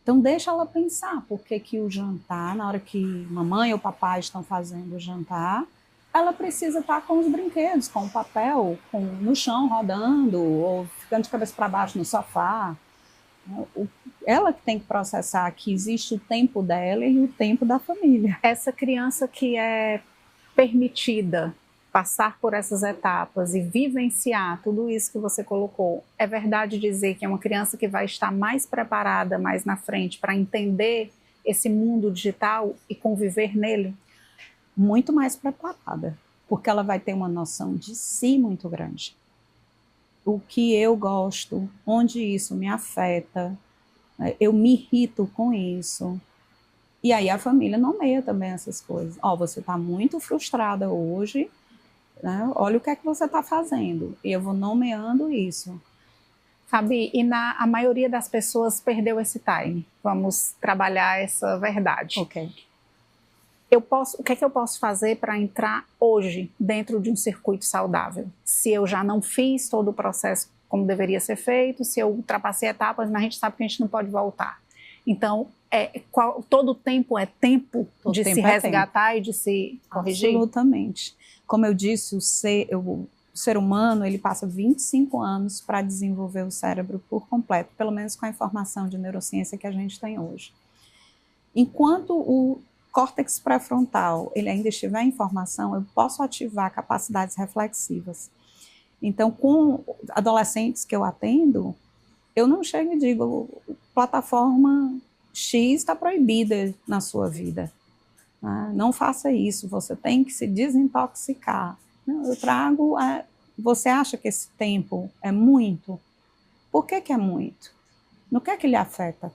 Então deixa ela pensar por que o jantar, na hora que mamãe ou papai estão fazendo o jantar, ela precisa estar com os brinquedos, com o papel, no chão rodando, ou ficando de cabeça para baixo no sofá. Ela que tem que processar que existe o tempo dela e o tempo da família. Essa criança que é permitida passar por essas etapas e vivenciar tudo isso que você colocou, é verdade dizer que é uma criança que vai estar mais preparada mais na frente para entender esse mundo digital e conviver nele? Muito mais preparada, porque ela vai ter uma noção de si muito grande. O que eu gosto, onde isso me afeta, eu me irrito com isso. E aí a família nomeia também essas coisas. Ó, você está muito frustrada hoje, né? Olha o que é que você está fazendo. E eu vou nomeando isso. Fabi, e a maioria das pessoas perdeu esse time. Vamos trabalhar essa verdade. Ok. O que é que eu posso fazer para entrar hoje dentro de um circuito saudável? Se eu já não fiz todo o processo como deveria ser feito, se eu ultrapassei etapas, mas a gente sabe que a gente não pode voltar. Então, todo tempo é tempo de se resgatar e de se corrigir? Absolutamente. Como eu disse, o ser humano ele passa 25 anos para desenvolver o cérebro por completo, pelo menos com a informação de neurociência que a gente tem hoje. Enquanto o córtex pré-frontal ele ainda estiver em formação, eu posso ativar capacidades reflexivas. Então, com adolescentes que eu atendo, eu não chego e digo, plataforma X está proibida na sua vida. Não faça isso, você tem que se desintoxicar. Eu trago, você acha que esse tempo é muito? Por que é muito? No que é que lhe afeta?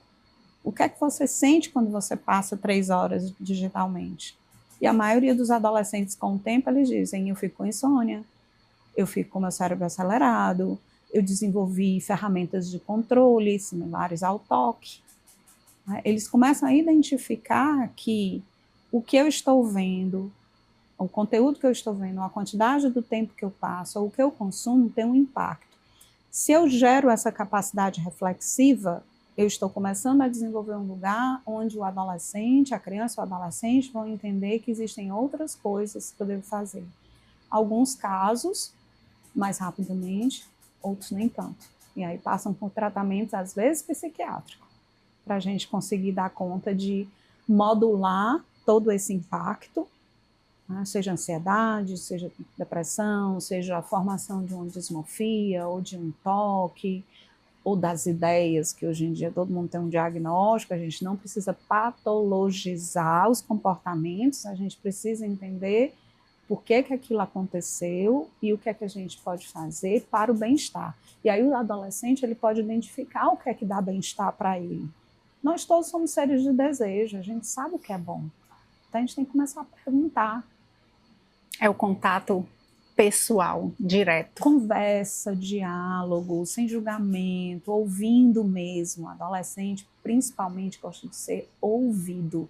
O que é que você sente quando você passa 3 horas digitalmente? E a maioria dos adolescentes com o tempo, eles dizem, eu fico com insônia, eu fico com meu cérebro acelerado, eu desenvolvi ferramentas de controle similares ao toque. Eles começam a identificar que o que eu estou vendo, o conteúdo que eu estou vendo, a quantidade do tempo que eu passo, ou o que eu consumo, tem um impacto. Se eu gero essa capacidade reflexiva, eu estou começando a desenvolver um lugar onde o adolescente, a criança ou o adolescente vão entender que existem outras coisas que eu devo fazer. Alguns casos, mais rapidamente, outros nem tanto. E aí passam por tratamentos, às vezes, psiquiátricos, para a gente conseguir dar conta de modular todo esse impacto, né? Seja ansiedade, seja depressão, seja a formação de uma dismorfia ou de um toque, ou das ideias, que hoje em dia todo mundo tem um diagnóstico, a gente não precisa patologizar os comportamentos, a gente precisa entender por que aquilo aconteceu e o que é que a gente pode fazer para o bem-estar. E aí o adolescente ele pode identificar o que é que dá bem-estar para ele. Nós todos somos seres de desejo, a gente sabe o que é bom. Então a gente tem que começar a perguntar. É o contato pessoal, direto. Conversa, diálogo, sem julgamento, ouvindo mesmo. Adolescente, principalmente, gosta de ser ouvido.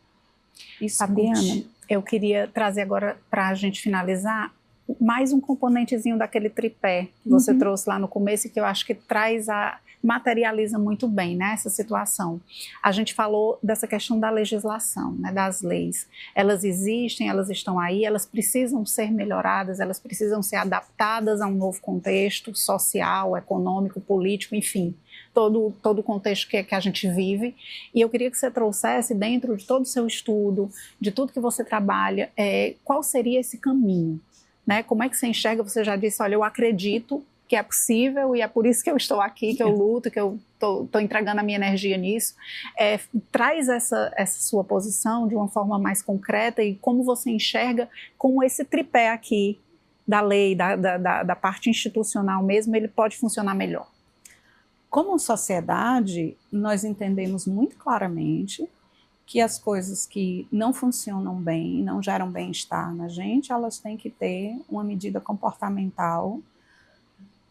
Fabiana, eu queria trazer agora, para a gente finalizar, mais um componentezinho daquele tripé que você trouxe lá no começo e que eu acho que materializa muito bem, né, essa situação. A gente falou dessa questão da legislação, né, das leis. Elas existem, elas estão aí, elas precisam ser melhoradas, elas precisam ser adaptadas a um novo contexto social, econômico, político, enfim, todo o contexto que a gente vive. E eu queria que você trouxesse, dentro de todo o seu estudo, de tudo que você trabalha, qual seria esse caminho? Né? Como é que você enxerga? Você já disse, olha, eu acredito que é possível e é por isso que eu estou aqui, que eu luto, que eu estou entregando a minha energia nisso. Traz essa sua posição de uma forma mais concreta e como você enxerga como esse tripé aqui da lei, da parte institucional mesmo, ele pode funcionar melhor. Como sociedade, nós entendemos muito claramente que as coisas que não funcionam bem, não geram bem-estar na gente, elas têm que ter uma medida comportamental.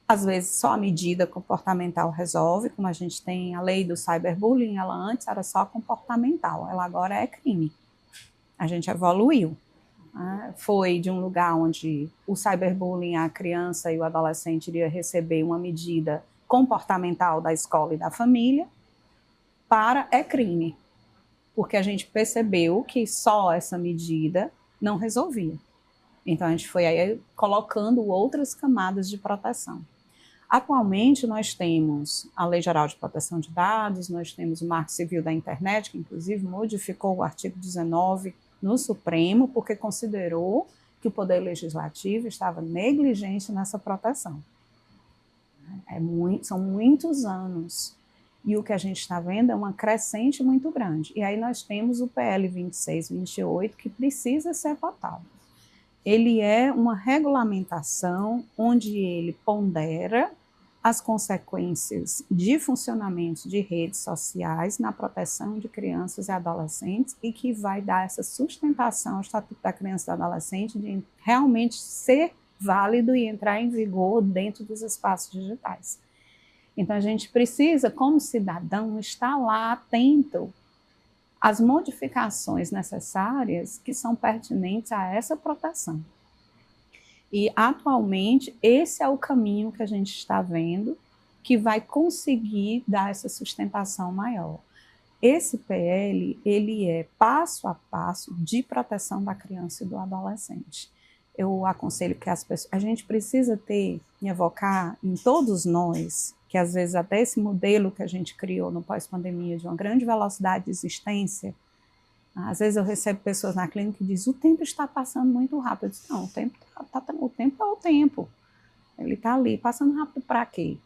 Às vezes só a medida comportamental resolve, como a gente tem a lei do cyberbullying, ela antes era só comportamental, ela agora é crime. A gente evoluiu. Foi de um lugar onde o cyberbullying, a criança e o adolescente iria receber uma medida comportamental da escola e da família, para é crime. Porque a gente percebeu que só essa medida não resolvia. Então a gente foi aí colocando outras camadas de proteção. Atualmente nós temos a Lei Geral de Proteção de Dados, nós temos o Marco Civil da Internet, que inclusive modificou o artigo 19 no Supremo, porque considerou que o Poder Legislativo estava negligente nessa proteção. São muitos anos. E o que a gente está vendo é uma crescente muito grande. E aí nós temos o PL 2628, que precisa ser votado. Ele é uma regulamentação onde ele pondera as consequências de funcionamento de redes sociais na proteção de crianças e adolescentes e que vai dar essa sustentação ao Estatuto da Criança e do Adolescente de realmente ser válido e entrar em vigor dentro dos espaços digitais. Então, a gente precisa, como cidadão, estar lá atento às modificações necessárias que são pertinentes a essa proteção. E, atualmente, esse é o caminho que a gente está vendo que vai conseguir dar essa sustentação maior. Esse PL, ele é passo a passo de proteção da criança e do adolescente. Eu aconselho que a gente precisa evocar em todos nós, que às vezes até esse modelo que a gente criou no pós-pandemia de uma grande velocidade de existência, às vezes eu recebo pessoas na clínica que dizem, o tempo está passando muito rápido. Eu disse, não, o tempo é o tempo. Ele está ali, passando rápido para quê?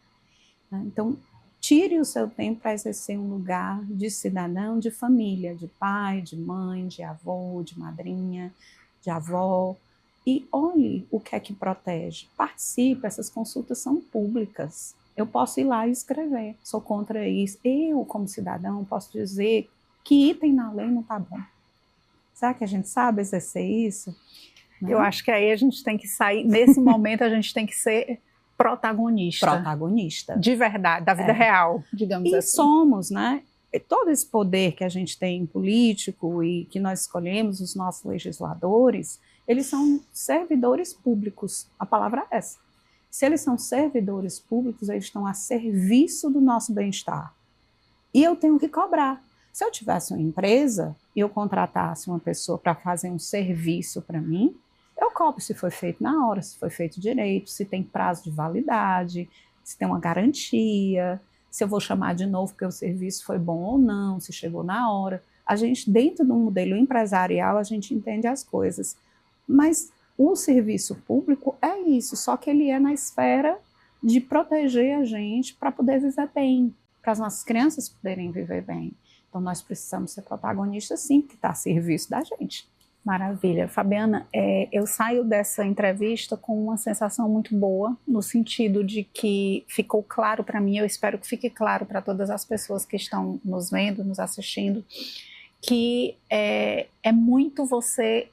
Então, tire o seu tempo para exercer um lugar de cidadão, de família, de pai, de mãe, de avô, de madrinha, de avó, e olhe o que é que protege. Participe, essas consultas são públicas. Eu posso ir lá e escrever, sou contra isso. Eu, como cidadão, posso dizer que item na lei não está bom. Será que a gente sabe exercer isso? Não? Eu acho que aí a gente tem que sair, nesse momento a gente tem que ser protagonista. Protagonista. De verdade, da vida real, digamos assim. E somos, né? Todo esse poder que a gente tem político e que nós escolhemos, os nossos legisladores, eles são servidores públicos. A palavra é essa. Se eles são servidores públicos, eles estão a serviço do nosso bem-estar. E eu tenho que cobrar. Se eu tivesse uma empresa e eu contratasse uma pessoa para fazer um serviço para mim, eu cobro se foi feito na hora, se foi feito direito, se tem prazo de validade, se tem uma garantia, se eu vou chamar de novo porque o serviço foi bom ou não, se chegou na hora. A gente, dentro de um modelo empresarial, a gente entende as coisas. Mas o serviço público é isso, só que ele é na esfera de proteger a gente para poder viver bem, para as nossas crianças poderem viver bem. Então, nós precisamos ser protagonistas, sim, que está a serviço da gente. Maravilha. Fabiana, eu saio dessa entrevista com uma sensação muito boa, no sentido de que ficou claro para mim, eu espero que fique claro para todas as pessoas que estão nos vendo, nos assistindo, que é muito você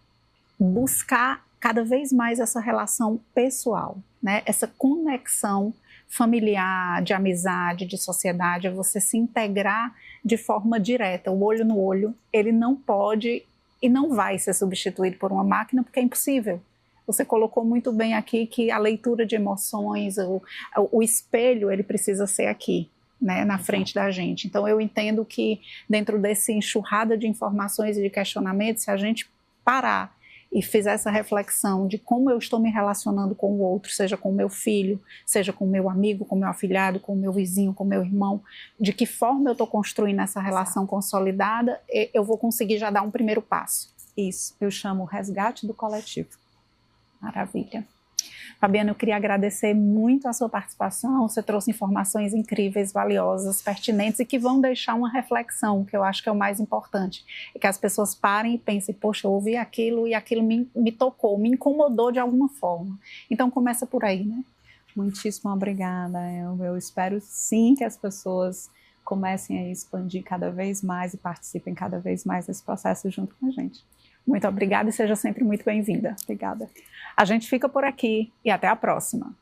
buscar cada vez mais essa relação pessoal, né? Essa conexão familiar, de amizade, de sociedade, é você se integrar de forma direta, o olho no olho. Ele não pode e não vai ser substituído por uma máquina, porque é impossível. Você colocou muito bem aqui que a leitura de emoções, o espelho, ele precisa ser aqui, né, na frente da gente. Então eu entendo que dentro desse enxurrada de informações e de questionamentos, se a gente parar e fizer essa reflexão de como eu estou me relacionando com o outro, seja com o meu filho, seja com o meu amigo, com o meu afilhado, com o meu vizinho, com o meu irmão, de que forma eu estou construindo essa relação consolidada, eu vou conseguir já dar um primeiro passo. Isso, eu chamo o resgate do coletivo. Maravilha. Fabiana, eu queria agradecer muito a sua participação. Você trouxe informações incríveis, valiosas, pertinentes e que vão deixar uma reflexão, que eu acho que é o mais importante. É que as pessoas parem e pensem, poxa, eu ouvi aquilo e aquilo me tocou, me incomodou de alguma forma. Então começa por aí, né? Muitíssimo obrigada. Eu espero sim que as pessoas comecem a expandir cada vez mais e participem cada vez mais desse processo junto com a gente. Muito obrigada e seja sempre muito bem-vinda. Obrigada. A gente fica por aqui e até a próxima.